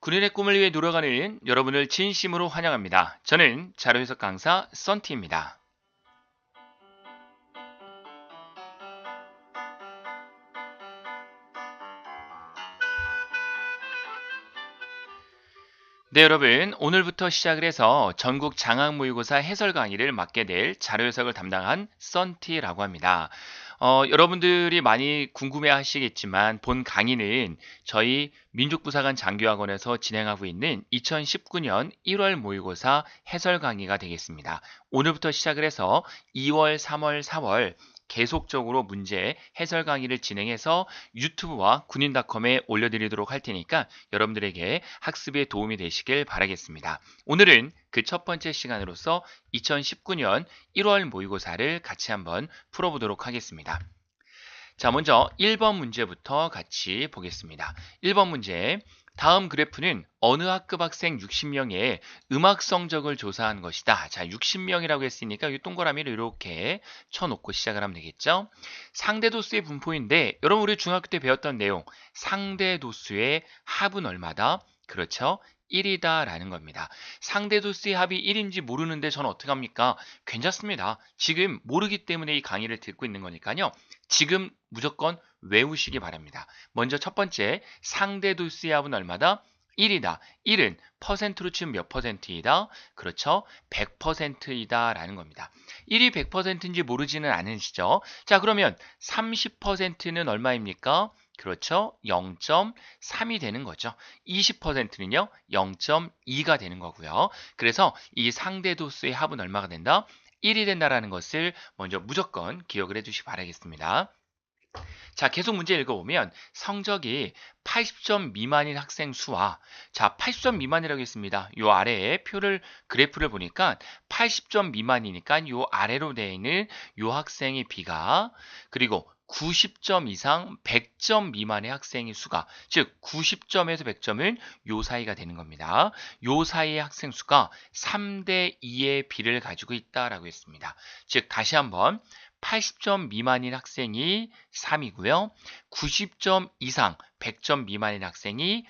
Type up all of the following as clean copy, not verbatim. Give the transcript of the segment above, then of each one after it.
군인의 꿈을 위해 노력하는 여러분을 진심으로 환영합니다. 저는 자료해석 강사 썬티입니다. 네, 여러분. 오늘부터 시작을 해서 전국 장학 모의고사 해설 강의를 맡게 될 자료해석을 담당한 썬티라고 합니다. 여러분들이 많이 궁금해 하시겠지만 본 강의는 저희 민족부사관 장교학원에서 진행하고 있는 2019년 1월 모의고사 해설 강의가 되겠습니다. 오늘부터 시작을 해서 2월, 3월, 4월 계속적으로 문제 해설 강의를 진행해서 유튜브와 군인닷컴에 올려드리도록 할 테니까 여러분들에게 학습에 도움이 되시길 바라겠습니다. 오늘은 그 첫 번째 시간으로서 2019년 1월 모의고사를 같이 한번 풀어보도록 하겠습니다. 자, 먼저 1번 문제부터 같이 보겠습니다. 1번 문제. 다음 그래프는 어느 학급 학생 60명의 음악 성적을 조사한 것이다. 자, 60명이라고 했으니까 이 동그라미를 이렇게 쳐놓고 시작을 하면 되겠죠. 상대도수의 분포인데 여러분 우리 중학교 때 배웠던 내용 상대도수의 합은 얼마다? 그렇죠. 1이다 라는 겁니다. 상대도수의 합이 1인지 모르는데 저는 어떻게 합니까? 괜찮습니다. 지금 모르기 때문에 이 강의를 듣고 있는 거니까요. 지금 무조건 외우시기 바랍니다. 먼저 첫 번째 상대도수의 합은 얼마다? 1이다. 1은 퍼센트로 치면 몇 퍼센트이다? 그렇죠. 100%이다 라는 겁니다. 1이 100%인지 모르지는 않으시죠? 자, 그러면 30%는 얼마입니까? 그렇죠. 0.3이 되는 거죠. 20%는요. 0.2가 되는 거고요. 그래서 이 상대도수의 합은 얼마가 된다? 1이 된다라는 것을 먼저 무조건 기억을 해주시기 바라겠습니다. 자, 계속 문제 읽어보면 성적이 80점 미만인 학생 수와 자, 80점 미만이라고 했습니다. 요 아래에 그래프를 보니까 80점 미만이니까 요 아래로 되어 있는 요 학생의 비가 그리고 90점 이상 100점 미만의 학생의 수가 즉 90점에서 100점은 요 사이가 되는 겁니다. 요 사이의 학생 수가 3대 2의 비를 가지고 있다라고 했습니다. 즉 다시 한번 80점 미만인 학생이 3이고요. 90점 이상 100점 미만인 학생이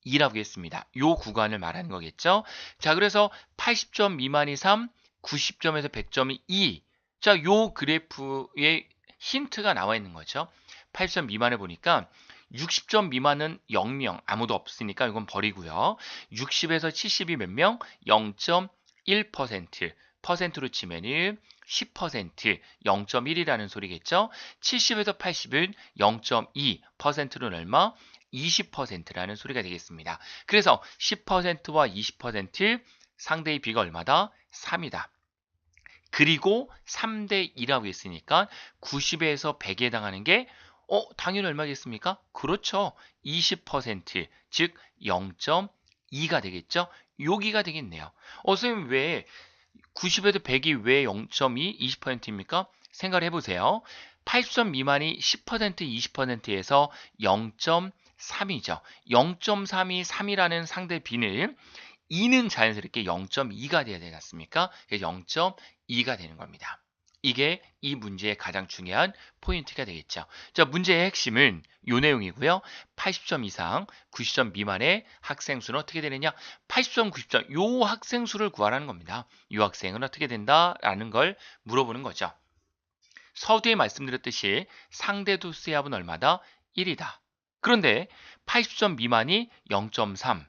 2라고 했습니다. 요 구간을 말하는 거겠죠. 자, 그래서 80점 미만이 3, 90점에서 100점이 2. 자, 요 그래프에 힌트가 나와 있는 거죠. 80점 미만을 보니까 60점 미만은 0명, 아무도 없으니까 이건 버리고요. 60에서 70이 몇 명? 0.1%. 퍼센트로 치면은 10%, 0.1이라는 소리겠죠. 70에서 80은 0.2, 퍼센트는 얼마? 20%라는 소리가 되겠습니다. 그래서 10%와 20% 상대의 비가 얼마다? 3이다. 그리고 3대 2라고 했으니까 90에서 100에 해당하는 게 당연히 얼마겠습니까? 그렇죠. 20%, 즉 0.2가 되겠죠. 여기가 되겠네요. 선생님 왜 90에서 100이 왜 0.2, 20%입니까? 생각을 해보세요. 80점 미만이 10%, 20%에서 0.3이죠. 0.3이 3이라는 상대 비는 2는 자연스럽게 0.2가 돼야 되지 않습니까? 0.2가 되는 겁니다. 이게 이 문제의 가장 중요한 포인트가 되겠죠. 자, 문제의 핵심은 이 내용이고요. 80점 이상, 90점 미만의 학생 수는 어떻게 되느냐? 80점, 90점, 요 학생 수를 구하라는 겁니다. 이 학생은 어떻게 된다라는 걸 물어보는 거죠. 서두에 말씀드렸듯이 상대도수의 합은 얼마다? 1이다. 그런데 80점 미만이 0.3,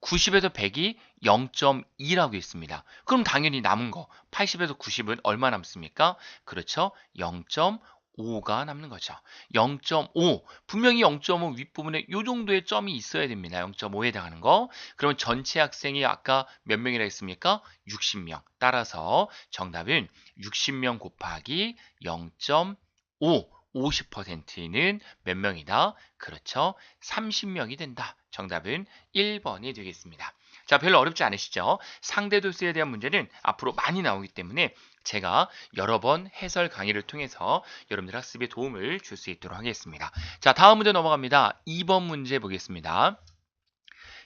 90에서 100이 0.2라고 했습니다. 그럼 당연히 남은 거 80에서 90은 얼마 남습니까? 그렇죠. 0.5가 남는 거죠. 0.5 분명히 0.5 윗부분에 이 정도의 점이 있어야 됩니다. 0.5에 해당하는 거. 그러면 전체 학생이 아까 몇 명이라 했습니까? 60명. 따라서 정답은 60명 곱하기 0.5 50%는 몇 명이다? 그렇죠. 30명이 된다. 정답은 1번이 되겠습니다. 자, 별로 어렵지 않으시죠? 상대도수에 대한 문제는 앞으로 많이 나오기 때문에 제가 여러 번 해설 강의를 통해서 여러분들 학습에 도움을 줄 수 있도록 하겠습니다. 자, 다음 문제 넘어갑니다. 2번 문제 보겠습니다.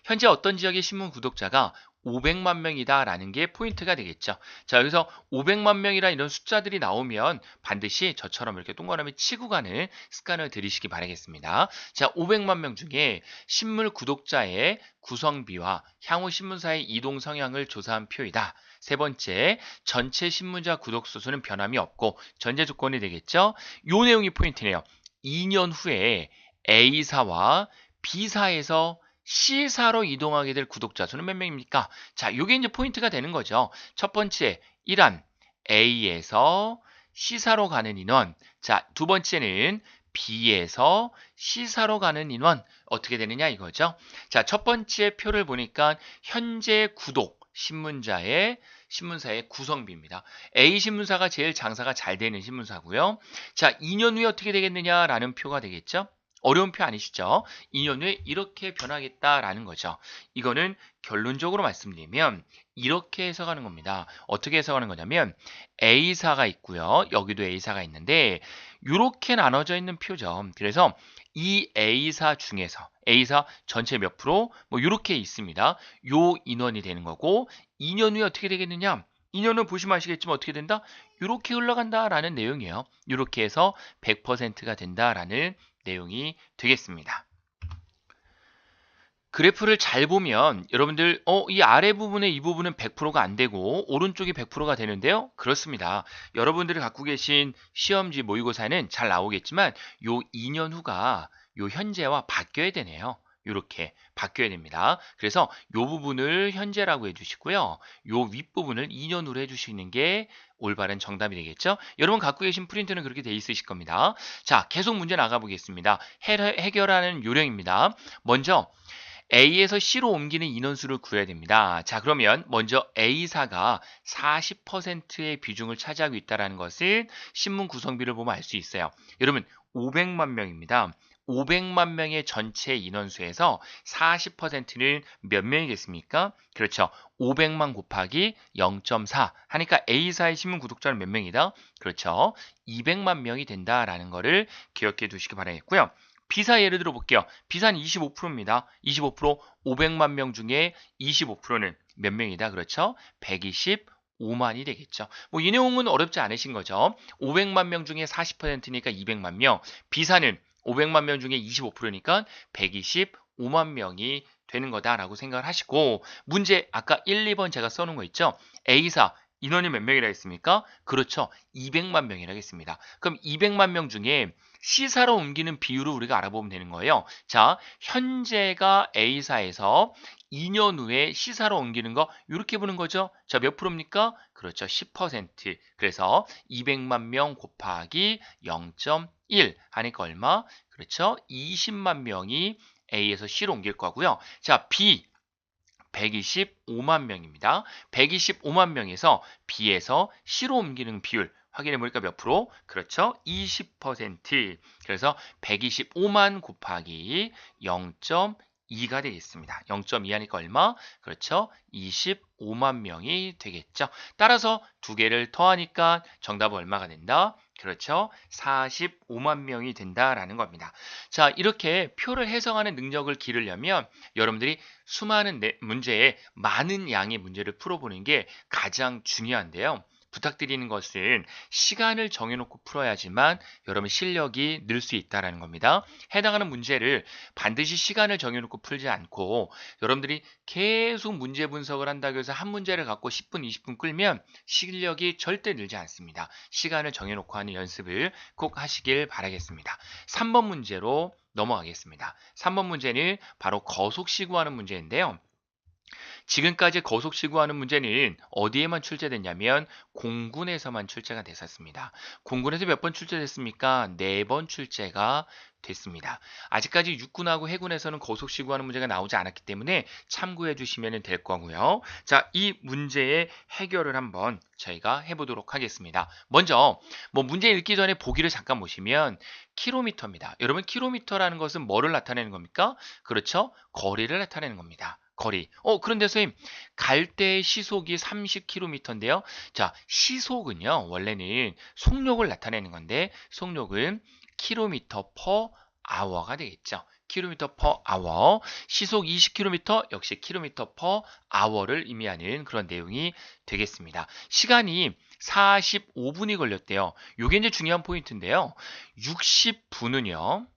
현재 어떤 지역의 신문 구독자가 500만 명이다라는 게 포인트가 되겠죠. 자, 여기서 500만 명이라 이런 숫자들이 나오면 반드시 저처럼 이렇게 동그라미 치고 가는 습관을 들이시기 바라겠습니다. 자, 500만 명 중에 신문 구독자의 구성비와 향후 신문사의 이동 성향을 조사한 표이다. 세 번째, 전체 신문자 구독수 수는 변함이 없고 전제 조건이 되겠죠. 요 내용이 포인트네요. 2년 후에 A사와 B사에서 C사로 이동하게 될 구독자 수는 몇 명입니까? 자, 요게 이제 포인트가 되는 거죠. 첫 번째, 1안 A에서 C사로 가는 인원. 자, 두 번째는 B에서 C사로 가는 인원 어떻게 되느냐 이거죠. 자, 첫 번째 표를 보니까 현재 구독 신문사의 구성비입니다. A 신문사가 제일 장사가 잘 되는 신문사고요. 자, 2년 후에 어떻게 되겠느냐라는 표가 되겠죠. 어려운 표 아니시죠? 2년 후에 이렇게 변하겠다라는 거죠. 이거는 결론적으로 말씀드리면 이렇게 해석하는 겁니다. 어떻게 해석하는 거냐면 A사가 있고요. 여기도 A사가 있는데 이렇게 나눠져 있는 표죠. 그래서 이 A사 중에서 A사 전체 몇 프로? 뭐 이렇게 있습니다. 요 인원이 되는 거고 2년 후에 어떻게 되겠느냐? 2년 후 보시면 아시겠지만 어떻게 된다? 이렇게 흘러간다라는 내용이에요. 이렇게 해서 100%가 된다라는 내용이 되겠습니다. 그래프를 잘 보면 여러분들 이 아래 부분에 이 부분은 100%가 안 되고 오른쪽이 100%가 되는데요. 그렇습니다. 여러분들이 갖고 계신 시험지 모의고사는 잘 나오겠지만 요 2년 후가 요 현재와 바뀌어야 되네요. 이렇게 바뀌어야 됩니다. 그래서 요 부분을 현재라고 해주시고요. 요 윗부분을 2년 후로 해주시는 게 올바른 정답이 되겠죠? 여러분 갖고 계신 프린트는 그렇게 돼 있으실 겁니다. 자, 계속 문제 나가보겠습니다. 해결하는 요령입니다. 먼저 A에서 C로 옮기는 인원수를 구해야 됩니다. 자, 그러면 먼저 A사가 40%의 비중을 차지하고 있다는 것을 신문 구성비를 보면 알 수 있어요. 여러분 500만 명입니다. 500만 명의 전체 인원수에서 40%는 몇 명이겠습니까? 그렇죠. 500만 곱하기 0.4 하니까 A사의 신문 구독자는 몇 명이다? 그렇죠. 200만 명이 된다라는 거를 기억해 두시기 바라겠고요. B사 예를 들어 볼게요. B사는 25%입니다. 25% 500만 명 중에 25%는 몇 명이다? 그렇죠. 125만이 되겠죠. 뭐 이 내용은 어렵지 않으신 거죠. 500만 명 중에 40%니까 200만 명. B사는 500만 명 중에 25%니까 125만 명이 되는 거다라고 생각을 하시고 문제 아까 1, 2번 제가 써놓은 거 있죠. A사 인원이 몇 명이라 했습니까? 그렇죠. 200만 명이라 했습니다. 그럼 200만 명 중에 C사로 옮기는 비율을 우리가 알아보면 되는 거예요. 자, 현재가 A사에서 2년 후에 C사로 옮기는 거 이렇게 보는 거죠. 자, 몇 프로입니까? 그렇죠. 10%. 그래서 200만 명 곱하기 0.1 하니까 얼마? 그렇죠. 20만 명이 A에서 C로 옮길 거고요. 자, B 125만 명입니다. 125만 명에서 B에서 C로 옮기는 비율 확인해 보니까 몇 프로? 그렇죠. 20%. 그래서 125만 곱하기 0.2가 되겠습니다. 0.2 하니까 얼마? 그렇죠. 25만 명이 되겠죠. 따라서 두 개를 더하니까 정답은 얼마가 된다? 그렇죠. 45만 명이 된다라는 겁니다. 자, 이렇게 표를 해석하는 능력을 기르려면 여러분들이 수많은 문제에 많은 양의 문제를 풀어보는 게 가장 중요한데요. 부탁드리는 것은 시간을 정해놓고 풀어야지만 여러분 실력이 늘 수 있다는 겁니다. 해당하는 문제를 반드시 시간을 정해놓고 풀지 않고 여러분들이 계속 문제 분석을 한다고 해서 한 문제를 갖고 10분, 20분 끌면 실력이 절대 늘지 않습니다. 시간을 정해놓고 하는 연습을 꼭 하시길 바라겠습니다. 3번 문제로 넘어가겠습니다. 3번 문제는 바로 거속시구하는 문제인데요. 지금까지 거속시구하는 문제는 어디에만 출제됐냐면 공군에서만 출제가 됐었습니다. 공군에서 몇 번 출제됐습니까? 4번 출제가 됐습니다. 아직까지 육군하고 해군에서는 거속시구하는 문제가 나오지 않았기 때문에 참고해 주시면 될 거고요. 자, 이 문제의 해결을 한번 저희가 해보도록 하겠습니다. 먼저 문제 읽기 전에 보기를 잠깐 보시면 킬로미터입니다. 여러분 킬로미터라는 것은 뭐를 나타내는 겁니까? 그렇죠? 거리를 나타내는 겁니다. 거리. 그런데 선생님, 갈 때의 시속이 30km인데요. 자, 시속은요, 원래는 속력을 나타내는 건데, 속력은 km/h가 되겠죠. km per hour, 시속 20km 역시 km per hour를 의미하는 그런 내용이 되겠습니다. 시간이 45분이 걸렸대요. 이게 이제 중요한 포인트인데요. 60분은요.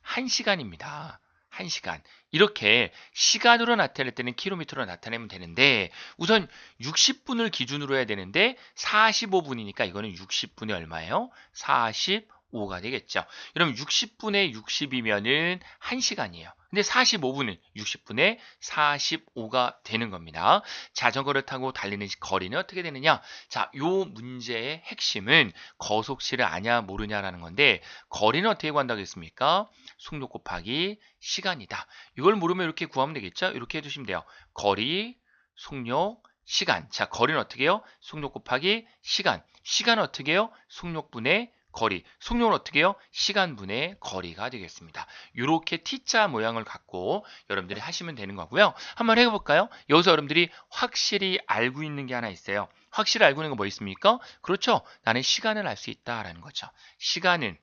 1시간입니다. 1시간. 이렇게 시간으로 나타낼 때는 킬로미터로 나타내면 되는데 우선 60분을 기준으로 해야 되는데 45분이니까 이거는 60분이 얼마예요? 45가 되겠죠. 그럼 60분에 60이면은 1시간이에요. 근데 45분은 60분에 45가 되는 겁니다. 자전거를 타고 달리는 거리는 어떻게 되느냐? 자, 요 문제의 핵심은 거속시를 아냐 모르냐라는 건데 거리는 어떻게 구한다고 했습니까? 속력 곱하기 시간이다. 이걸 모르면 이렇게 구하면 되겠죠? 이렇게 해주시면 돼요. 거리, 속력, 시간. 자, 거리는 어떻게 해요? 속력 곱하기 시간. 시간은 어떻게 해요? 속력분의 거리. 속력은 어떻게 해요? 시간분의 거리가 되겠습니다. 이렇게 T자 모양을 갖고 여러분들이 하시면 되는 거고요. 한번 해볼까요? 여기서 여러분들이 확실히 알고 있는 게 하나 있어요. 확실히 알고 있는 거 뭐 있습니까? 그렇죠. 나는 시간을 알 수 있다라는 거죠. 시간은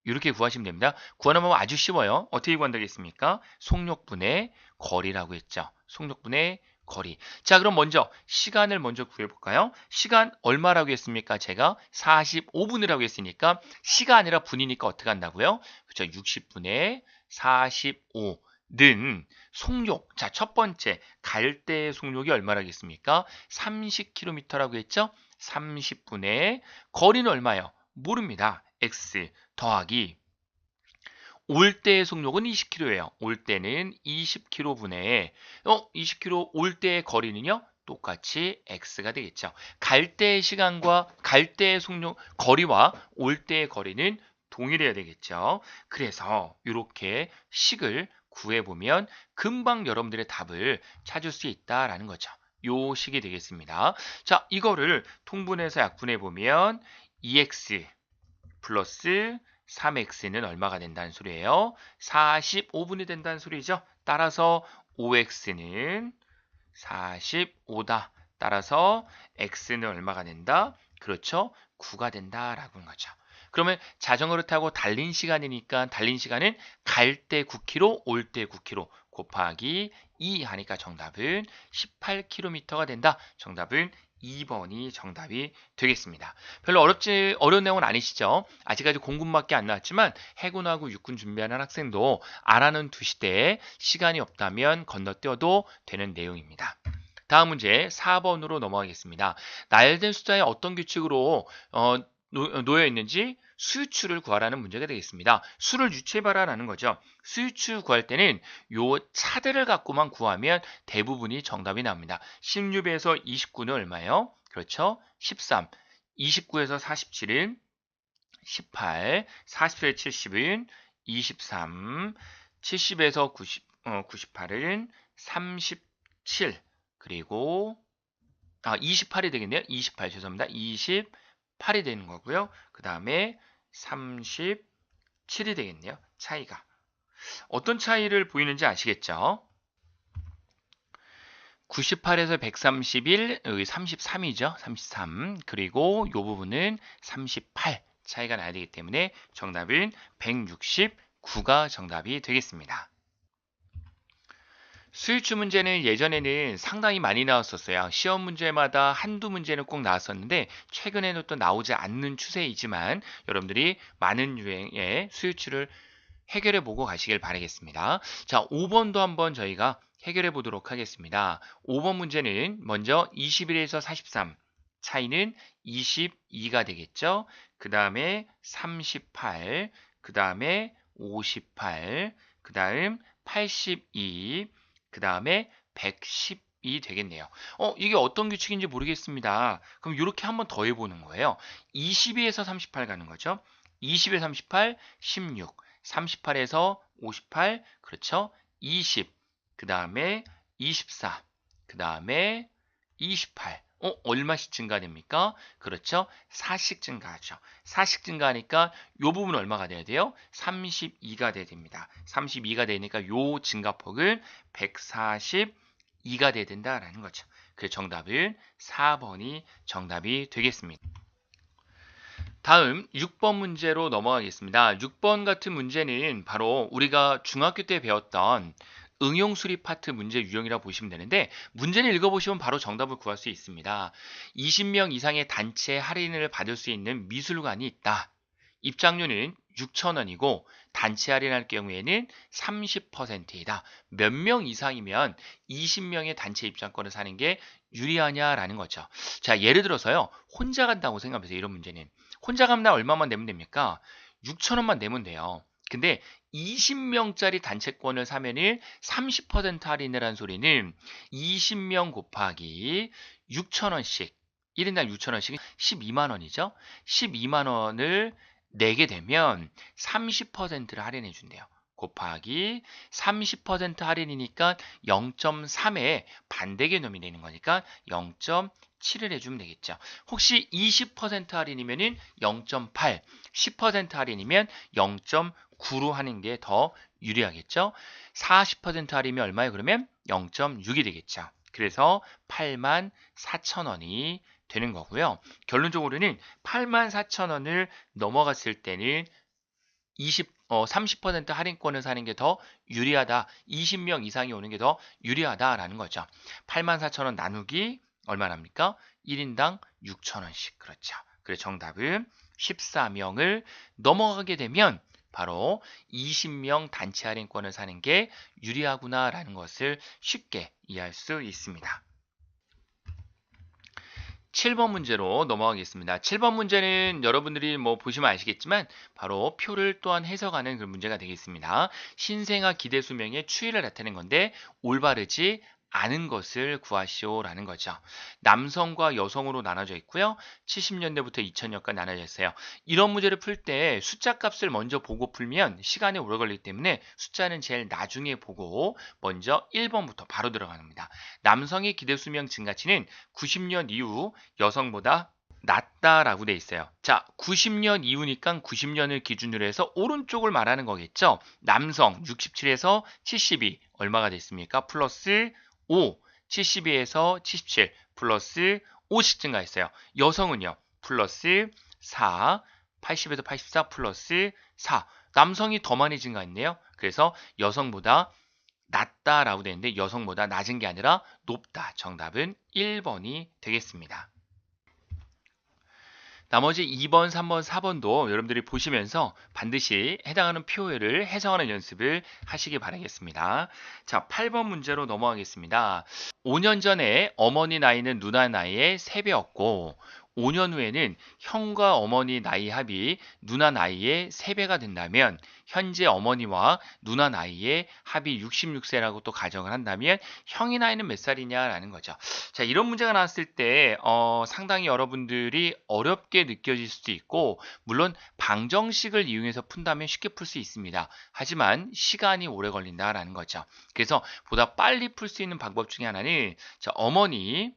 이렇게 구하시면 됩니다. 구하는 방법 아주 쉬워요. 어떻게 구한다겠습니까? 속력분의 거리라고 했죠. 속력분의 거리. 자, 그럼 먼저 시간을 먼저 구해볼까요? 시간 얼마라고 했습니까? 제가 45분이라고 했으니까 시가 아니라 분이니까 어떻게 한다고요? 그렇죠. 60분의 45는 속력. 자, 첫 번째 갈 때의 속력이 얼마라겠습니까? 30km라고 했죠? 30분의 거리는 얼마예요? 모릅니다. x 더하기 올 때의 속력은 20km예요. 올 때는 20km분의 20km 올 때의 거리는요. 똑같이 x가 되겠죠. 갈 때의 시간과 갈 때의 속력 거리와 올 때의 거리는 동일해야 되겠죠. 그래서 이렇게 식을 구해보면 금방 여러분들의 답을 찾을 수 있다라는 거죠. 요 식이 되겠습니다. 자, 이거를 통분해서 약분해 보면 2x 플러스 3x는 얼마가 된다는 소리예요? 45분이 된다는 소리죠. 따라서 5x는 45다. 따라서 x는 얼마가 된다? 그렇죠. 9가 된다라고 하는 거죠. 그러면 자전거를 타고 달린 시간이니까 달린 시간은 갈 때 9km, 올 때 9km 곱하기 2 하니까 정답은 18km가 된다. 정답은 2번이 정답이 되겠습니다. 별로 어려운 내용은 아니시죠? 아직까지 공군밖에 안 나왔지만 해군하고 육군 준비하는 학생도 알아는 두시되 시간이 없다면 건너뛰어도 되는 내용입니다. 다음 문제 4번으로 넘어가겠습니다. 나열된 숫자에 어떤 규칙으로 놓여 있는지 수유추를 구하라는 문제가 되겠습니다. 수를 유추해봐라라는 거죠. 수유추 구할 때는 요 차들을 갖고만 구하면 대부분이 정답이 나옵니다. 16에서 29는 얼마예요? 그렇죠. 13. 29에서 47은 18. 47에서 70은 23. 70에서 98은 37. 그리고 28이 되겠네요. 28 죄송합니다. 28이 되는 거고요. 그 다음에 37이 되겠네요. 차이가. 어떤 차이를 보이는지 아시겠죠? 98에서 131, 여기 33이죠. 33. 그리고 이 부분은 38 차이가 나야 되기 때문에 정답은 169가 정답이 되겠습니다. 수유추 문제는 예전에는 상당히 많이 나왔었어요. 시험 문제마다 한두 문제는 꼭 나왔었는데 최근에는 또 나오지 않는 추세이지만 여러분들이 많은 유형의 수유추를 해결해 보고 가시길 바라겠습니다. 자, 5번도 한번 저희가 해결해 보도록 하겠습니다. 5번 문제는 먼저 21에서 43 차이는 22가 되겠죠. 그 다음에 38, 그 다음에 58, 그 다음 82, 그 다음에 110이 되겠네요. 이게 어떤 규칙인지 모르겠습니다. 그럼 이렇게 한번 더 해보는 거예요. 22에서 38 가는 거죠. 20에서 38, 16, 38에서 58, 그렇죠. 20, 그 다음에 24, 그 다음에 28. 얼마씩 증가됩니까? 그렇죠. 4씩 증가하죠. 4씩 증가하니까 요 부분 얼마가 돼야 돼요? 32가 돼야 됩니다. 32가 되니까 요 증가폭은 142가 돼야 된다라는 거죠. 그래서 정답은 4번이 정답이 되겠습니다. 다음 6번 문제로 넘어가겠습니다. 6번 같은 문제는 바로 우리가 중학교 때 배웠던 응용 수리 파트 문제 유형이라 보시면 되는데, 문제를 읽어보시면 바로 정답을 구할 수 있습니다. 20명 이상의 단체 할인을 받을 수 있는 미술관이 있다. 입장료는 6,000원이고 단체 할인할 경우에는 30%이다. 몇 명 이상이면 20명의 단체 입장권을 사는 게 유리하냐라는 거죠. 자, 예를 들어서요. 혼자 간다고 생각해보세요. 이런 문제는. 혼자 가면 얼마만 내면 됩니까? 6,000원만 내면 돼요. 근데 20명짜리 단체권을 사면은 30% 할인을 한 소리는 20명 곱하기 6,000원씩, 1인당 6,000원씩 12만 원이죠. 12만 원을 내게 되면 30%를 할인해 준대요. 곱하기 30% 할인이니까 0.3에 반대 개념이 되는 거니까 0.7을 해주면 되겠죠. 혹시 20% 할인이면 0.8, 10% 할인이면 0.9로 하는 게 더 유리하겠죠. 40% 할인이면 얼마예요? 그러면 0.6이 되겠죠. 그래서 84,000원이 되는 거고요. 결론적으로는 84,000원을 넘어갔을 때는 30% 할인권을 사는 게 더 유리하다. 20명 이상이 오는 게 더 유리하다라는 거죠. 84,000원 나누기 얼마납니까? 1인당 6,000원씩. 그렇죠. 그래서 정답은 14명을 넘어가게 되면 바로 20명 단체 할인권을 사는 게 유리하구나라는 것을 쉽게 이해할 수 있습니다. 7번 문제로 넘어가겠습니다. 7번 문제는 여러분들이 보시면 아시겠지만 바로 표를 또한 해석하는 그런 문제가 되겠습니다. 신생아 기대 수명의 추이를 나타내는 건데 올바르지 않은 것을 구하시오라는 거죠. 남성과 여성으로 나눠져 있고요. 70년대부터 2000년까지 나눠져 있어요. 이런 문제를 풀 때 숫자 값을 먼저 보고 풀면 시간이 오래 걸리기 때문에 숫자는 제일 나중에 보고 먼저 1번부터 바로 들어갑니다. 남성의 기대 수명 증가치는 90년 이후 여성보다 낮다라고 돼 있어요. 자, 90년 이후니까 90년을 기준으로 해서 오른쪽을 말하는 거겠죠. 남성 67에서 72 얼마가 됐습니까? 플러스 5, 72에서 77 플러스 5씩 증가했어요. 여성은요. 플러스 4, 80에서 84 플러스 4. 남성이 더 많이 증가했네요. 그래서 여성보다 낮다라고 되는데 여성보다 낮은 게 아니라 높다. 정답은 1번이 되겠습니다. 나머지 2번, 3번, 4번도 여러분들이 보시면서 반드시 해당하는 표현을 해석하는 연습을 하시기 바라겠습니다. 자, 8번 문제로 넘어가겠습니다. 5년 전에 어머니 나이는 누나 나이의 3배였고 5년 후에는 형과 어머니 나이 합이 누나 나이의 3배가 된다면 현재 어머니와 누나 나이의 합이 66세라고 또 가정을 한다면 형의 나이는 몇 살이냐라는 거죠. 자, 이런 문제가 나왔을 때 상당히 여러분들이 어렵게 느껴질 수도 있고 물론 방정식을 이용해서 푼다면 쉽게 풀 수 있습니다. 하지만 시간이 오래 걸린다라는 거죠. 그래서 보다 빨리 풀 수 있는 방법 중에 하나는 자, 어머니,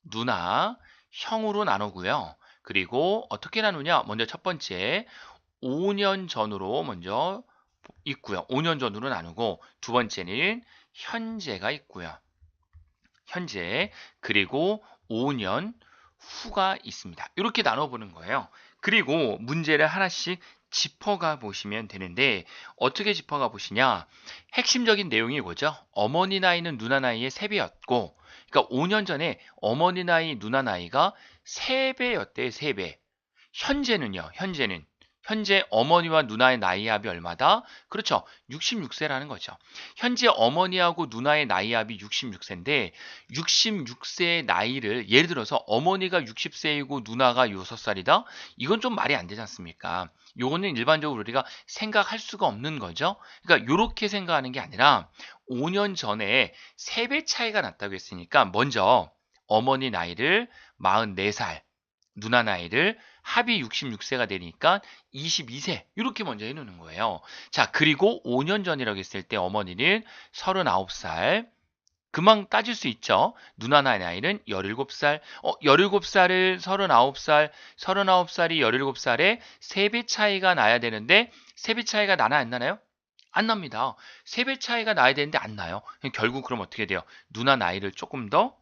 누나, 형으로 나누고요. 그리고 어떻게 나누냐? 먼저 첫 번째 5년 전으로 먼저 있고요. 5년 전으로 나누고 두 번째는 현재가 있고요. 현재 그리고 5년 후가 있습니다. 이렇게 나눠보는 거예요. 그리고 문제를 하나씩 짚어가 보시면 되는데 어떻게 짚어가 보시냐? 핵심적인 내용이 뭐죠? 어머니 나이는 누나 나이의 3배였고 그러니까 5년 전에 어머니 나이, 누나 나이가 3배였대요. 3배. 현재는요. 현재 어머니와 누나의 나이 합이 얼마다? 그렇죠. 66세라는 거죠. 현재 어머니하고 누나의 나이 합이 66세인데 66세의 나이를 예를 들어서 어머니가 60세이고 누나가 6살이다? 이건 좀 말이 안 되지 않습니까? 요거는 일반적으로 우리가 생각할 수가 없는 거죠. 그러니까 요렇게 생각하는 게 아니라 5년 전에 3배 차이가 났다고 했으니까 먼저 어머니 나이를 44살, 누나 나이를 합이 66세가 되니까 22세 이렇게 먼저 해놓는 거예요. 자, 그리고 5년 전이라고 했을 때 어머니는 39살 금방 따질 수 있죠. 누나 나이는 17살 17살을 39살 39살이 17살에 3배 차이가 나야 되는데 3배 차이가 나나 안 나나요? 안 납니다. 3배 차이가 나야 되는데 안 나요. 결국 그럼 어떻게 돼요? 누나 나이를 조금 더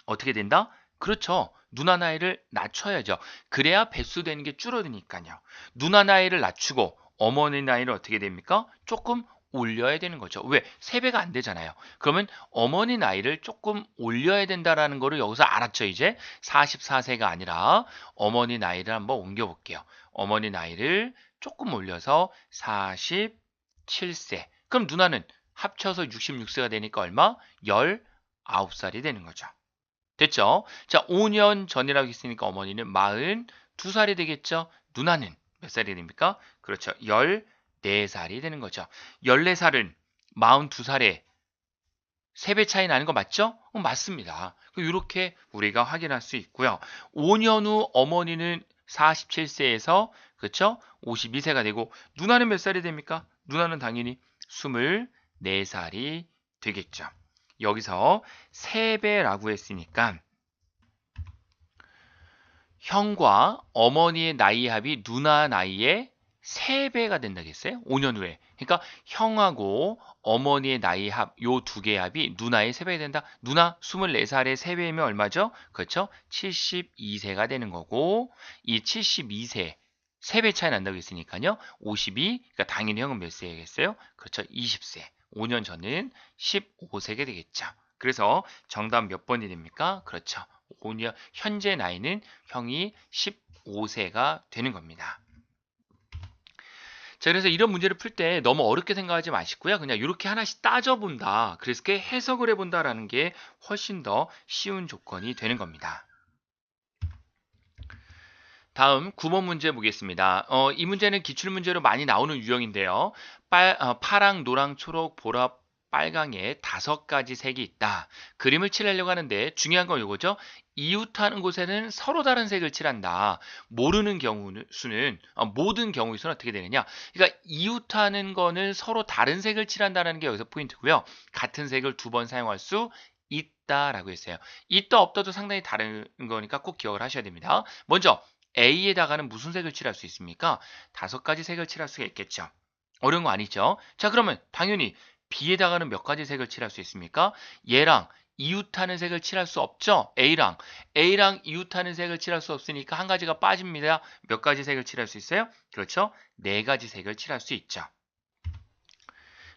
어떻게 된다? 그렇죠. 눈화 나이를 낮춰야죠. 그래야 배수 되는 게 줄어드니까요. 눈화 나이를 낮추고 어머니 나이를 어떻게 됩니까? 조금 올려야 되는 거죠. 왜? 3배가 안 되잖아요. 그러면 어머니 나이를 조금 올려야 된다라는 거를 여기서 알았죠, 이제? 44세가 아니라 어머니 나이를 한번 옮겨 볼게요. 어머니 나이를 조금 올려서 47세. 그럼 누나는 합쳐서 66세가 되니까 얼마? 19살이 되는 거죠. 됐죠? 자, 5년 전이라고 했으니까 어머니는 42살이 되겠죠? 누나는 몇 살이 됩니까? 그렇죠. 14살이 되는 거죠. 14살은 42살에 3배 차이 나는 거 맞죠? 맞습니다. 이렇게 우리가 확인할 수 있고요. 5년 후 어머니는 47세에서 그렇죠? 52세가 되고 누나는 몇 살이 됩니까? 누나는 당연히 24살이 되겠죠. 여기서 3배라고 했으니까 형과 어머니의 나이 합이 누나 나이의 3배가 된다겠어요? 5년 후에. 그러니까 형하고 어머니의 나이 합, 요 두 개의 합이 누나의 3배가 된다. 누나 24살의 3배이면 얼마죠? 그렇죠? 72세가 되는 거고 이 72세 3배 차이 난다고 했으니까요. 52, 그러니까 당연히 형은 몇 세겠어요? 그렇죠. 20세. 5년 전은 15세가 되겠죠. 그래서 정답 몇 번이 됩니까? 그렇죠. 5년, 현재 나이는 형이 15세가 되는 겁니다. 자, 그래서 이런 문제를 풀 때 너무 어렵게 생각하지 마시고요. 그냥 이렇게 하나씩 따져본다. 그래서 그 해석을 해본다라는 게 훨씬 더 쉬운 조건이 되는 겁니다. 다음 9번 문제 보겠습니다. 이 문제는 기출문제로 많이 나오는 유형인데요. 파랑, 노랑, 초록, 보라, 빨강에 5가지 색이 있다. 그림을 칠하려고 하는데 중요한 건 이거죠. 이웃하는 곳에는 서로 다른 색을 칠한다. 모르는 수는 모든 경우 수는 어떻게 되느냐. 그러니까 이웃하는 거는 서로 다른 색을 칠한다는 게 여기서 포인트고요. 같은 색을 2번 사용할 수 있다라고 했어요. 있다 없다도 상당히 다른 거니까 꼭 기억을 하셔야 됩니다. 먼저 A에다가는 무슨 색을 칠할 수 있습니까? 5가지 색을 칠할 수가 있겠죠. 어려운 거 아니죠? 자, 그러면 당연히 B에다가는 몇 가지 색을 칠할 수 있습니까? 얘랑 이웃하는 색을 칠할 수 없죠? A랑 이웃하는 색을 칠할 수 없으니까 한 가지가 빠집니다. 몇 가지 색을 칠할 수 있어요? 그렇죠? 4가지 색을 칠할 수 있죠.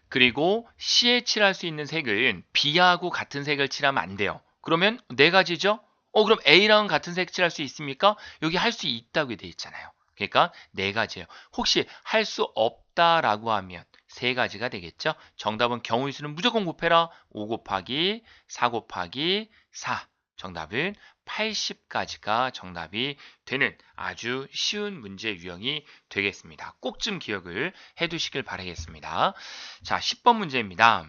그리고 C에 칠할 수 있는 색은 B하고 같은 색을 칠하면 안 돼요. 그러면 4가지죠? 그럼 A랑 같은 색 칠할 수 있습니까? 여기 할 수 있다고 되어 있잖아요. 그러니까 4가지예요. 혹시 할 수 없다라고 하면 3가지가 되겠죠? 정답은 경우의 수는 무조건 곱해라. 5 곱하기 4 곱하기 4. 정답은 80가지가 정답이 되는 아주 쉬운 문제 유형이 되겠습니다. 꼭 좀 기억을 해두시길 바라겠습니다. 자, 10번 문제입니다.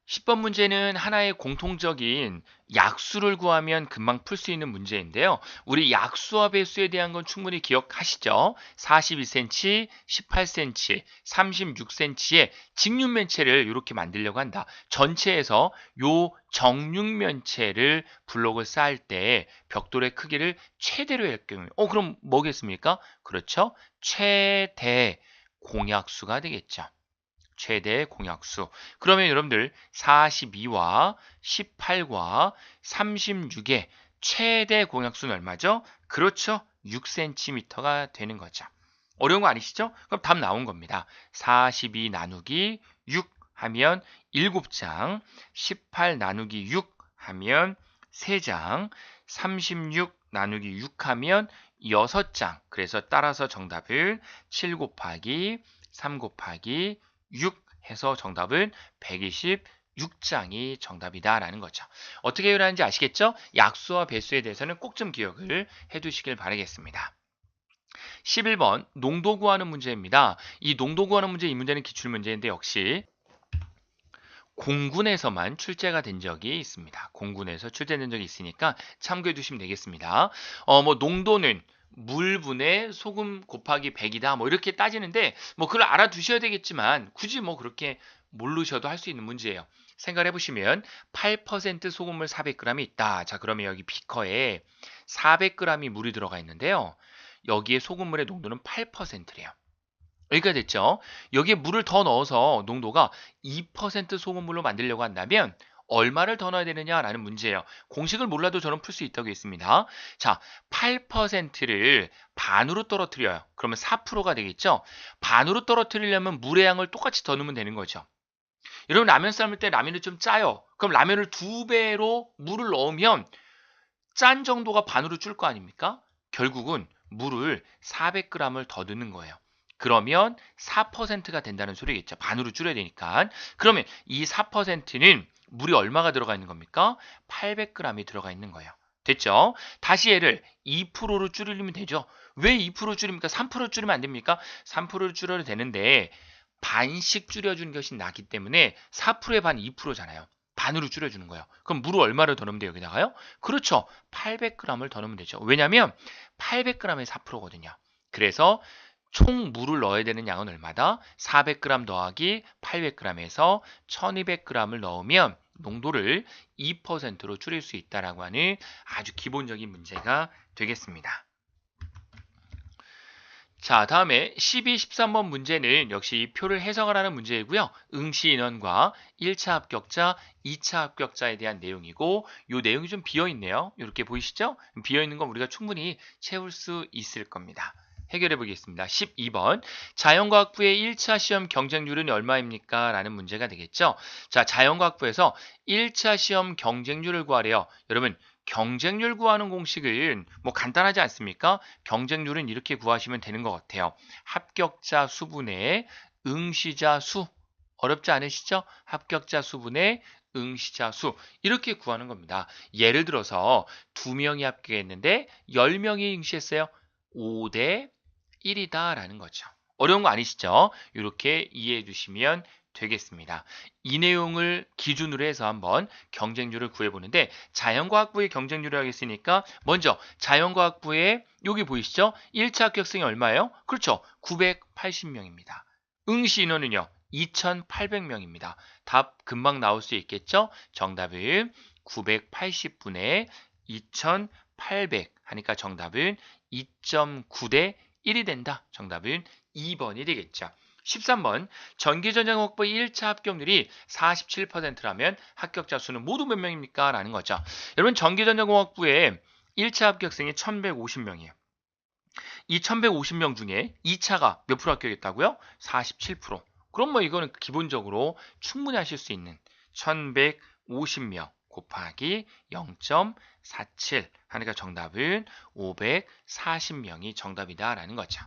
10번 문제는 하나의 공통적인 약수를 구하면 금방 풀 수 있는 문제인데요. 우리 약수와 배수에 대한 건 충분히 기억하시죠? 41cm, 18cm, 36cm의 직육면체를 이렇게 만들려고 한다. 전체에서 요 정육면체를 블록을 쌓을 때 벽돌의 크기를 최대로 할 경우에 그럼 뭐겠습니까? 그렇죠. 최대 공약수가 되겠죠. 최대 공약수. 그러면 여러분들 42와 18과 36의 최대 공약수는 얼마죠? 그렇죠. 6cm가 되는 거죠. 어려운 거 아니시죠? 그럼 답 나온 겁니다. 42 나누기 6 하면 7장, 18 나누기 6 하면 3장, 36 나누기 6 하면 6장. 그래서 따라서 정답은 7 곱하기 3 곱하기 6 해서 정답은 126장이 정답이다라는 거죠. 어떻게 요리하는지 아시겠죠? 약수와 배수에 대해서는 꼭 좀 기억을 해두시길 바라겠습니다. 11번 농도 구하는 문제입니다. 이 농도 구하는 문제, 이 문제는 기출문제인데 역시 공군에서만 출제가 된 적이 있습니다. 공군에서 출제된 적이 있으니까 참고해 두시면 되겠습니다. 농도는 물분의 소금 곱하기 100이다. 이렇게 따지는데 그걸 알아두셔야 되겠지만 굳이 그렇게 모르셔도 할 수 있는 문제예요. 생각해 보시면 8% 소금물 400g이 있다. 자, 그러면 여기 비커에 400g이 물이 들어가 있는데요. 여기에 소금물의 농도는 8%래요. 여기가 됐죠? 여기에 물을 더 넣어서 농도가 2% 소금물로 만들려고 한다면 얼마를 더 넣어야 되느냐라는 문제예요. 공식을 몰라도 저는 풀 수 있다고 했습니다. 자, 8%를 반으로 떨어뜨려요. 그러면 4%가 되겠죠? 반으로 떨어뜨리려면 물의 양을 똑같이 더 넣으면 되는 거죠. 여러분 라면 삶을 때 라면이 좀 짜요. 그럼 라면을 2배로 물을 넣으면 짠 정도가 반으로 줄 거 아닙니까? 결국은 물을 400g을 더 넣는 거예요. 그러면 4%가 된다는 소리겠죠. 반으로 줄여야 되니까. 그러면 이 4%는 물이 얼마가 들어가 있는 겁니까? 800g이 들어가 있는 거예요. 됐죠? 다시 얘를 2%로 줄이면 되죠. 왜 2% 줄입니까? 3% 줄이면 안 됩니까? 3%를 줄여도 되는데 반씩 줄여주는 것이 낫기 때문에 4%의 반 2%잖아요. 반으로 줄여주는 거예요. 그럼 물을 얼마를 더 넣으면 돼요? 여기다가요? 그렇죠. 800g을 더 넣으면 되죠. 왜냐하면 800g의 4%거든요. 그래서 총 물을 넣어야 되는 양은 얼마다? 400g 더하기 800g에서 1200g을 넣으면 농도를 2%로 줄일 수 있다라고 하는 아주 기본적인 문제가 되겠습니다. 자, 다음에 12, 13번 문제는 역시 이 표를 해석을 하는 문제이고요. 응시 인원과 1차 합격자, 2차 합격자에 대한 내용이고 이 내용이 좀 비어있네요. 이렇게 보이시죠? 비어있는 건 우리가 충분히 채울 수 있을 겁니다. 해결해 보겠습니다. 12번 자연과학부의 1차 시험 경쟁률은 얼마입니까? 라는 문제가 되겠죠. 자, 자연과학부에서 1차 시험 경쟁률을 구하래요. 여러분 경쟁률 구하는 공식은 뭐 간단하지 않습니까? 경쟁률은 이렇게 구하시면 되는 것 같아요. 합격자 수분의 응시자 수. 어렵지 않으시죠? 합격자 수분의 응시자 수. 이렇게 구하는 겁니다. 예를 들어서 2명이 합격했는데 10명이 응시했어요. 5대 1이다 라는 거죠. 어려운 거 아니시죠? 이렇게 이해해 주시면 되겠습니다. 이 내용을 기준으로 해서 한번 경쟁률을 구해보는데 자연과학부의 경쟁률이라고 했으니까 먼저 자연과학부의 여기 보이시죠? 1차 합격생이 얼마예요? 그렇죠. 980명입니다. 응시 인원은요. 2800명입니다. 답 금방 나올 수 있겠죠? 정답은 980분의 2800 하니까 정답은 2.9대 1이 된다. 정답은 2번이 되겠죠. 13번 전기전자공학부의 1차 합격률이 47%라면 합격자 수는 모두 몇 명입니까? 라는 거죠. 여러분 전기전자공학부의 1차 합격생이 1150명이에요. 이 1150명 중에 2차가 몇 프로 합격했다고요? 47%. 그럼 뭐 이거는 기본적으로 충분히 하실 수 있는 1150명 곱하기 0.47 하니까 정답은 540명이 정답이다라는 거죠.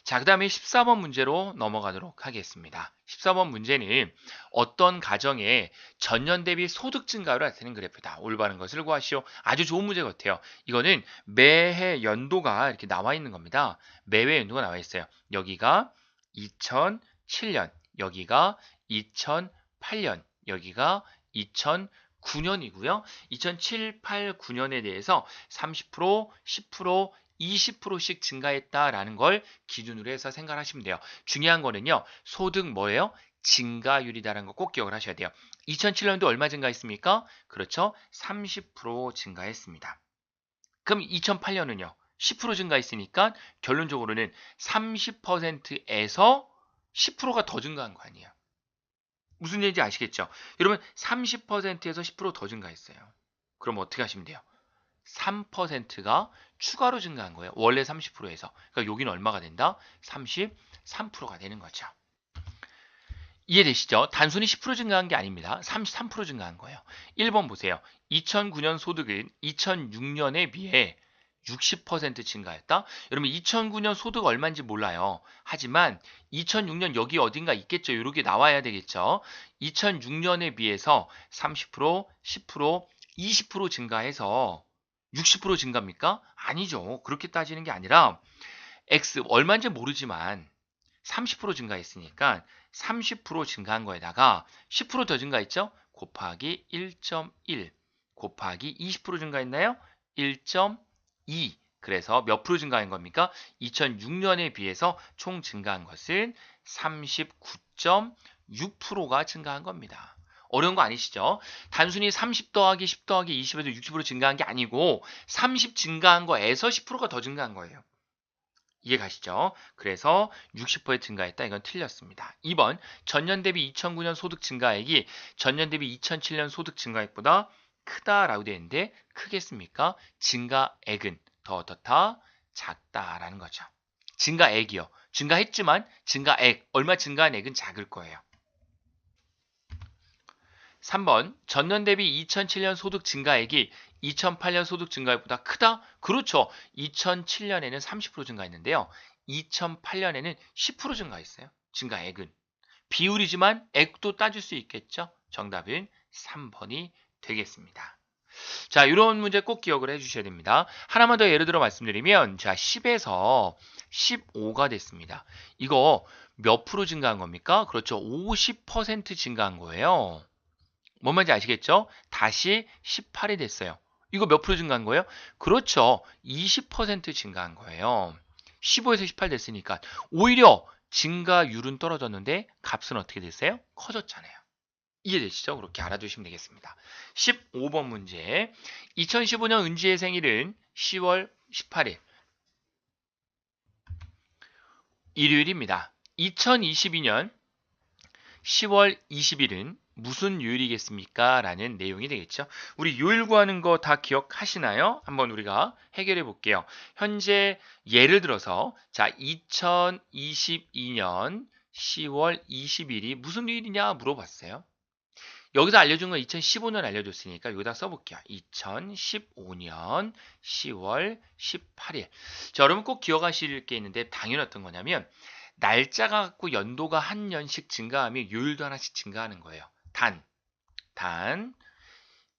자, 그 다음에 14번 문제로 넘어가도록 하겠습니다. 14번 문제는 어떤 가정의 전년 대비 소득 증가율을 나타내는 그래프다. 올바른 것을 구하시오. 아주 좋은 문제 같아요. 이거는 매해 연도가 이렇게 나와 있는 겁니다. 매해 연도가 나와 있어요. 여기가 2007년, 여기가 2008년, 여기가 2009년이고요. 2007, 8, 9년에 대해서 30%, 10%, 20%씩 증가했다라는 걸 기준으로 해서 생각하시면 돼요. 중요한 거는요. 소득 뭐예요? 증가율이다라는 거 꼭 기억을 하셔야 돼요. 2007년도 얼마 증가했습니까? 그렇죠. 30% 증가했습니다. 그럼 2008년은요. 10% 증가했으니까 결론적으로는 30%에서 10%가 더 증가한 거 아니에요. 무슨 얘기인지 아시겠죠? 여러분 30%에서 10% 더 증가했어요. 그럼 어떻게 하시면 돼요? 3%가 추가로 증가한 거예요. 원래 30%에서. 그러니까 여기는 얼마가 된다? 33%가 되는 거죠. 이해되시죠? 단순히 10% 증가한 게 아닙니다. 33% 증가한 거예요. 1번 보세요. 2009년 소득은 2006년에 비해 60% 증가했다? 여러분 2009년 소득 얼마인지 몰라요. 하지만 2006년 여기 어딘가 있겠죠. 이렇게 나와야 되겠죠. 2006년에 비해서 30%, 10%, 20% 증가해서 60% 증가입니까? 아니죠. 그렇게 따지는 게 아니라 X 얼마인지 모르지만 30% 증가했으니까 30% 증가한 거에다가 10% 더 증가했죠? 곱하기 1.1 곱하기 20% 증가했나요? 1.2 그래서 몇 프로 증가한 겁니까? 2006년에 비해서 총 증가한 것은 39.6%가 증가한 겁니다. 어려운 거 아니시죠? 단순히 30 더하기 10 더하기 20에서 60% 증가한 게 아니고 30 증가한 거에서 10%가 더 증가한 거예요. 이해 가시죠? 그래서 60% 증가했다. 이건 틀렸습니다. 2번 전년 대비 2009년 소득 증가액이 전년 대비 2007년 소득 증가액보다 크다라고 되어 있는데 크겠습니까? 증가액은 더 어떻다? 작다라는 거죠. 증가액이요. 증가했지만 증가액, 얼마 증가한 액은 작을 거예요. 3번 전년 대비 2007년 소득 증가액이 2008년 소득 증가액보다 크다? 그렇죠. 2007년에는 30% 증가했는데요. 2008년에는 10% 증가했어요. 증가액은. 비율이지만 액도 따질 수 있겠죠. 정답은 3번이 되겠습니다. 자, 이런 문제 꼭 기억을 해주셔야 됩니다. 하나만 더 예를 들어 말씀드리면 자, 10에서 15가 됐습니다. 이거 몇 프로 증가한 겁니까? 그렇죠. 50% 증가한 거예요. 뭔 말인지 아시겠죠? 다시 18이 됐어요. 이거 몇 프로 증가한 거예요? 그렇죠. 20% 증가한 거예요. 15에서 18 됐으니까 오히려 증가율은 떨어졌는데 값은 어떻게 됐어요? 커졌잖아요. 이해되시죠? 그렇게 알아두시면 되겠습니다. 15번 문제. 2015년 은지의 생일은 10월 18일. 일요일입니다. 2022년 10월 20일은 무슨 요일이겠습니까? 라는 내용이 되겠죠. 우리 요일 구하는 거 다 기억하시나요? 한번 우리가 해결해 볼게요. 현재 예를 들어서 자 2022년 10월 20일이 무슨 요일이냐 물어봤어요. 여기서 알려준 건 2015년 알려줬으니까 여기다 써볼게요. 2015년 10월 18일. 자, 여러분 꼭 기억하실 게 있는데 당연히 어떤 거냐면 날짜가 갖고 연도가 한 년씩 증가하면 요일도 하나씩 증가하는 거예요. 단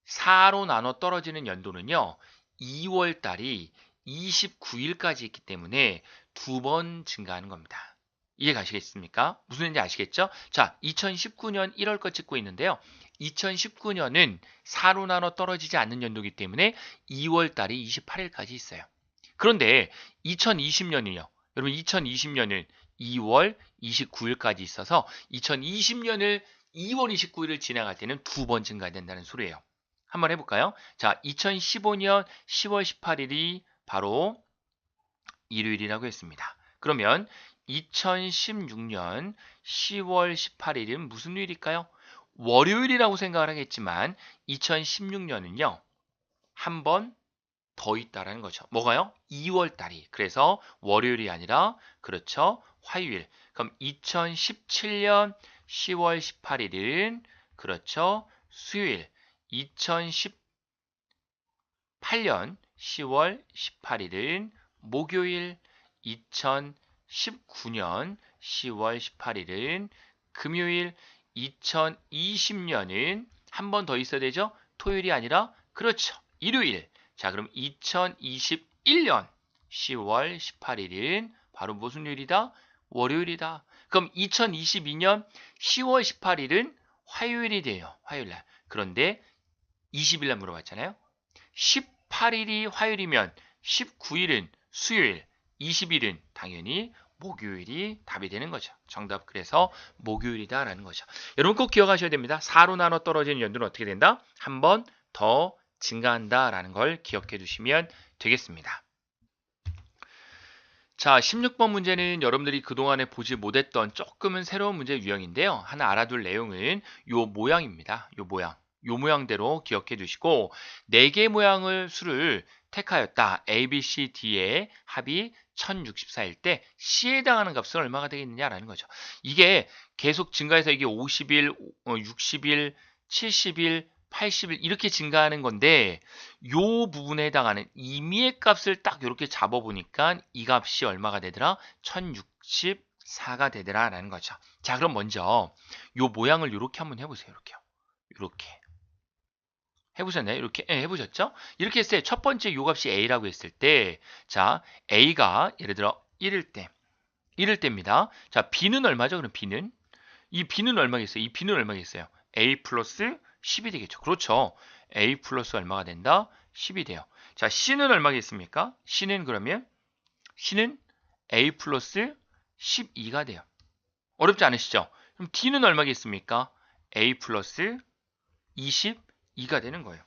4로 나눠 떨어지는 연도는요. 2월 달이 29일까지 있기 때문에 2번 증가하는 겁니다. 이해 가시겠습니까? 무슨 얘기인지 아시겠죠? 자, 2019년 1월 거 찍고 있는데요. 2019년은 4로 나눠 떨어지지 않는 연도이기 때문에 2월 달이 28일까지 있어요. 그런데 2020년이요. 여러분 2020년은 2월 29일까지 있어서 2020년을 2월 29일을 지나갈 때는 2번 증가된다는 소리예요. 한번 해볼까요? 자, 2015년 10월 18일이 바로 일요일이라고 했습니다. 그러면 2016년 10월 18일은 무슨 요일일까요? 월요일이라고 생각을 하겠지만 2016년은요. 한 번 더 있다라는 거죠. 뭐가요? 2월 달이. 그래서 월요일이 아니라 그렇죠. 화요일. 그럼 2017년 10월 18일은 그렇죠. 수요일. 2018년 10월 18일은 목요일. 2019년 10월 18일은 금요일. 2020년은 한 번 더 있어야 되죠? 토요일이 아니라 그렇죠. 일요일. 자, 그럼 2021년 10월 18일은 바로 무슨 요일이다? 월요일이다. 그럼 2022년 10월 18일은 화요일이 돼요. 화요일날. 그런데 20일날 물어봤잖아요. 18일이 화요일이면 19일은 수요일, 20일은 당연히 목요일이 답이 되는 거죠. 정답 그래서 목요일이다라는 거죠. 여러분 꼭 기억하셔야 됩니다. 4로 나눠 떨어지는 연도는 어떻게 된다? 한 번 더 증가한다라는 걸 기억해 두시면 되겠습니다. 자, 16번 문제는 여러분들이 그동안에 보지 못했던 조금은 새로운 문제 유형인데요. 하나 알아둘 내용은 요 모양입니다. 요 모양. 요 모양대로 기억해 두시고 4개 모양을 수를 택하였다. A, B, C, D의 합이 1064일 때 C에 해당하는 값은 얼마가 되겠느냐라는 거죠. 이게 계속 증가해서 이게 50일, 60일, 70일, 80일 이렇게 증가하는 건데 요 부분에 해당하는 임의의 값을 딱 이렇게 잡아보니까 이 값이 얼마가 되더라? 1064가 되더라 라는 거죠. 자, 그럼 먼저 요 모양을 이렇게 한번 해보세요. 이렇게요. 이렇게 해보셨나요? 이렇게 해보셨죠? 이렇게 했을 때 첫 번째 요 값이 A라고 했을 때 자, A가 예를 들어 1일 때입니다. 자, B는 얼마죠? 그럼 B는 이 B는 얼마겠어요? 이 B는 얼마겠어요? A 플러스 10이 되겠죠. 그렇죠. A 플러스 얼마가 된다? 10이 돼요. 자, C는 얼마겠습니까? C는 그러면 C는 A 플러스 12가 돼요. 어렵지 않으시죠? 그럼 D는 얼마겠습니까? A 플러스 22가 되는 거예요.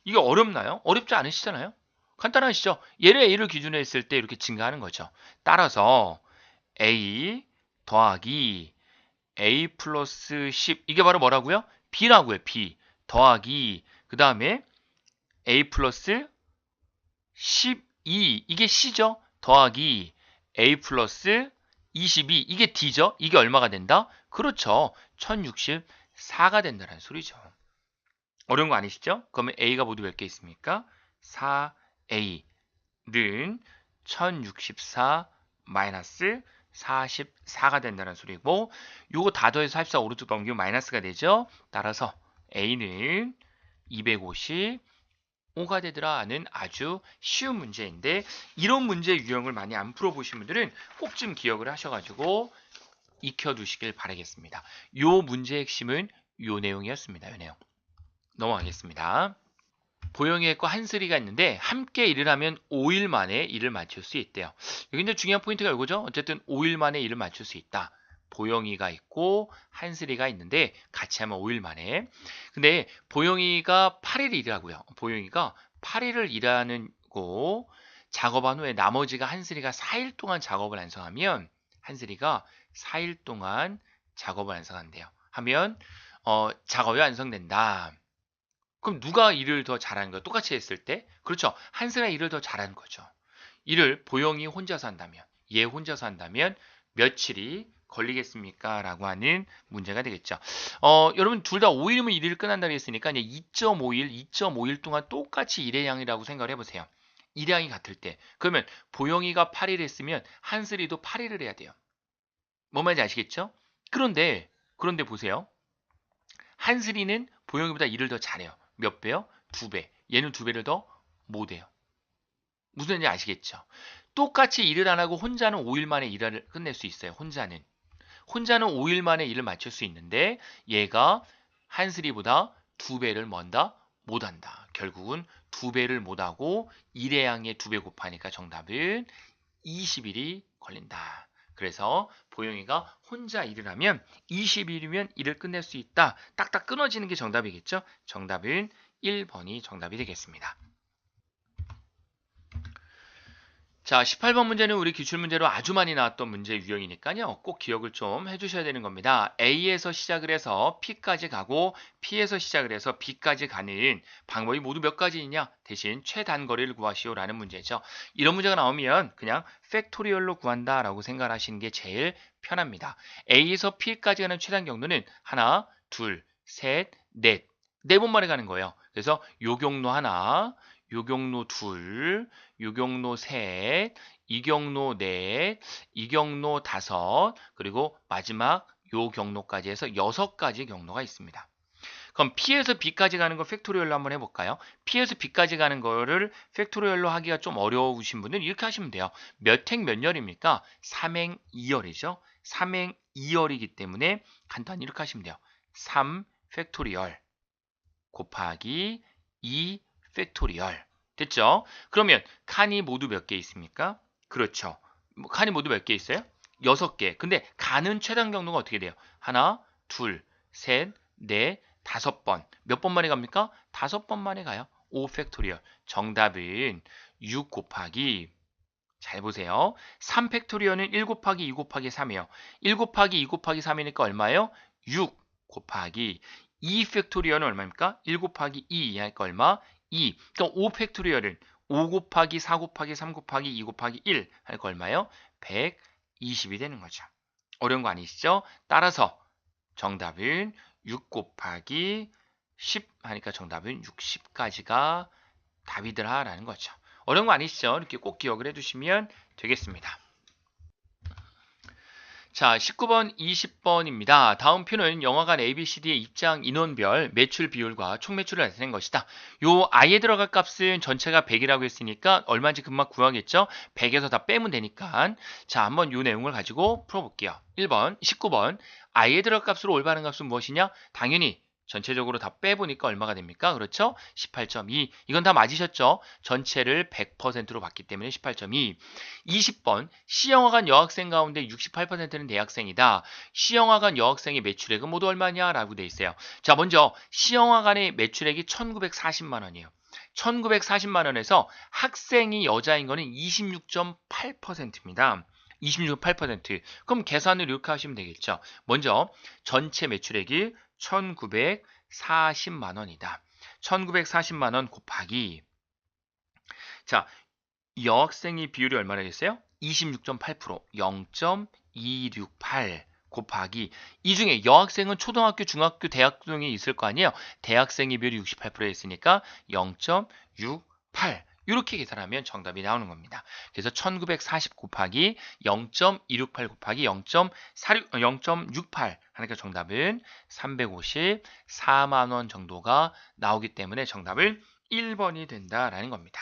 이게 어렵나요? 어렵지 않으시잖아요? 간단하시죠? 얘를 A를 기준으로 했을 때 이렇게 증가하는 거죠. 따라서 A 더하기 A 플러스 10 이게 바로 뭐라고요? B라고요. B 더하기 그 다음에 A 플러스 12 이게 C죠? 더하기 A 플러스 22 이게 D죠? 이게 얼마가 된다? 그렇죠. 1064가 된다는 소리죠. 어려운 거 아니시죠? 그러면 A가 모두 몇 개 있습니까? 4A는 1064 마이너스 44가 된다는 소리고 요거 다 더해서 44 오른쪽 넘기면 마이너스가 되죠. 따라서 A는 255가 되더라는 아주 쉬운 문제인데 이런 문제 유형을 많이 안 풀어보신 분들은 꼭 좀 기억을 하셔가지고 익혀두시길 바라겠습니다. 요 문제의 핵심은 요 내용이었습니다. 요 내용. 넘어가겠습니다. 보영이의 과 한슬이가 있는데 함께 일을 하면 5일 만에 일을 맞출 수 있대요. 여기 이제 중요한 포인트가 이거죠. 어쨌든 5일 만에 일을 맞출 수 있다. 보영이가 있고 한슬이가 있는데 같이 하면 5일 만에. 근데 보영이가 8일 일하고요. 보영이가 8일을 일하는 거 작업한 후에 나머지가 한슬이가 4일 동안 작업을 완성하면 한슬이가 4일 동안 작업을 완성한대요. 하면 작업이 완성된다. 그럼 누가 일을 더 잘하는 거야? 똑같이 했을 때? 그렇죠. 한슬이가 일을 더 잘하는 거죠. 일을 보영이 혼자서 한다면, 얘 혼자서 한다면 며칠이 걸리겠습니까? 라고 하는 문제가 되겠죠. 여러분 둘 다 5일이면 일을 끝난다고 했으니까 이제 2.5일 동안 똑같이 일의 양이라고 생각을 해보세요. 일의 양이 같을 때. 그러면 보영이가 8일 했으면 한슬이도 8일을 해야 돼요. 뭔 말인지 아시겠죠? 그런데 보세요. 한슬이는 보영이보다 일을 더 잘해요. 몇 배요? 2배. 얘는 2배를 더 못해요. 무슨 말인지 아시겠죠? 똑같이 일을 안 하고 혼자는 5일 만에 일을 끝낼 수 있어요. 혼자는 5일 만에 일을 마칠 수 있는데 얘가 한슬이보다 2배를 먼다? 못한다. 결국은 2배를 못하고 일의 양의 2배 곱하니까 정답은 20일이 걸린다. 그래서 보영이가 혼자 일을 하면 20일이면 일을 끝낼 수 있다. 딱딱 끊어지는 게 정답이겠죠? 정답은 1번이 정답이 되겠습니다. 자, 18번 문제는 우리 기출문제로 아주 많이 나왔던 문제 유형이니까요. 꼭 기억을 좀 해주셔야 되는 겁니다. A에서 시작을 해서 P까지 가고 P에서 시작을 해서 B까지 가는 방법이 모두 몇 가지이냐? 대신 최단거리를 구하시오라는 문제죠. 이런 문제가 나오면 그냥 팩토리얼로 구한다라고 생각을 하시는 게 제일 편합니다. A에서 P까지 가는 최단 경로는 하나, 둘, 셋, 넷. 네 번 만에 가는 거예요. 그래서 요 경로 하나, 요 경로 둘, 요 경로 셋, 이 경로 넷, 이 경로 다섯, 그리고 마지막 요 경로까지 해서 6가지 경로가 있습니다. 그럼 P에서 B까지 가는 거 팩토리얼로 한번 해볼까요? P에서 B까지 가는 거를 팩토리얼로 하기가 좀 어려우신 분은 이렇게 하시면 돼요. 몇 행 몇 열입니까? 3행 2열이죠. 3행 2열이기 때문에 간단히 이렇게 하시면 돼요. 3 팩토리얼 곱하기 2 팩토리얼. 됐죠? 그러면 칸이 모두 몇 개 있습니까? 그렇죠. 칸이 모두 몇 개 있어요? 6개. 근데 가는 최단 경로가 어떻게 돼요? 하나, 둘, 셋, 넷, 5번. 몇 번 만에 갑니까? 5번 만에 가요. 5 팩토리얼. 정답은 6 곱하기 잘 보세요. 3 팩토리얼은 1 곱하기 2 곱하기 3이에요. 1 곱하기 2 곱하기 3이니까 얼마예요? 6 곱하기 2 팩토리얼은 얼마입니까? 1 곱하기 2 하니까 얼마? 2. 그러니까 5 팩토리얼은 5 곱하기 4 곱하기 3 곱하기 2 곱하기 1 하니까 얼마예요? 120이 되는 거죠. 어려운 거 아니시죠? 따라서 정답은 6 곱하기 10 하니까 정답은 60까지가 답이더라라는 거죠. 어려운 거 아니시죠? 이렇게 꼭 기억을 해두시면 되겠습니다. 자, 19번, 20번입니다. 다음 표는 영화관 ABCD의 입장 인원별 매출 비율과 총 매출을 나타낸 것이다. 요 I에 들어갈 값은 전체가 100이라고 했으니까 얼마인지 금방 구하겠죠? 100에서 다 빼면 되니까. 자, 한번 요 내용을 가지고 풀어볼게요. 1번, 19번. I에 들어갈 값으로 올바른 값은 무엇이냐? 당연히 전체적으로 다 빼보니까 얼마가 됩니까? 그렇죠? 18.2. 이건 다 맞으셨죠? 전체를 100%로 봤기 때문에 18.2. 20번. C영화관 여학생 가운데 68%는 대학생이다. C영화관 여학생의 매출액은 모두 얼마냐? 라고 돼 있어요. 자, 먼저 C영화관의 매출액이 1940만 원이에요. 1940만 원에서 학생이 여자인 거는 26.8%입니다. 26.8%. 그럼 계산을 이렇게 하시면 되겠죠. 먼저 전체 매출액이 1940만 원이다. 1940만 원 곱하기, 자, 여학생의 비율이 얼마나 됐어요? 26.8%, 0.268 곱하기, 이 중에 여학생은 초등학교, 중학교, 대학 등에 있을 거 아니에요? 대학생의 비율이 68%에 있으니까 0.68, 이렇게 계산하면 정답이 나오는 겁니다. 그래서 1940 곱하기 0.268 곱하기 0.68 하니까 정답은 354만 원 정도가 나오기 때문에 정답을 1번이 된다라는 겁니다.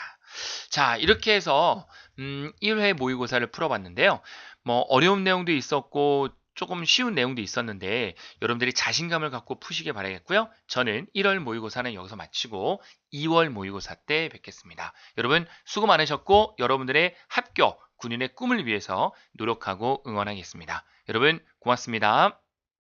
자, 이렇게 해서 1회 모의고사를 풀어봤는데요. 뭐 어려운 내용도 있었고 조금 쉬운 내용도 있었는데 여러분들이 자신감을 갖고 푸시길 바라겠고요. 저는 1월 모의고사는 여기서 마치고 2월 모의고사 때 뵙겠습니다. 여러분 수고 많으셨고 여러분들의 합격, 군인의 꿈을 위해서 노력하고 응원하겠습니다. 여러분 고맙습니다.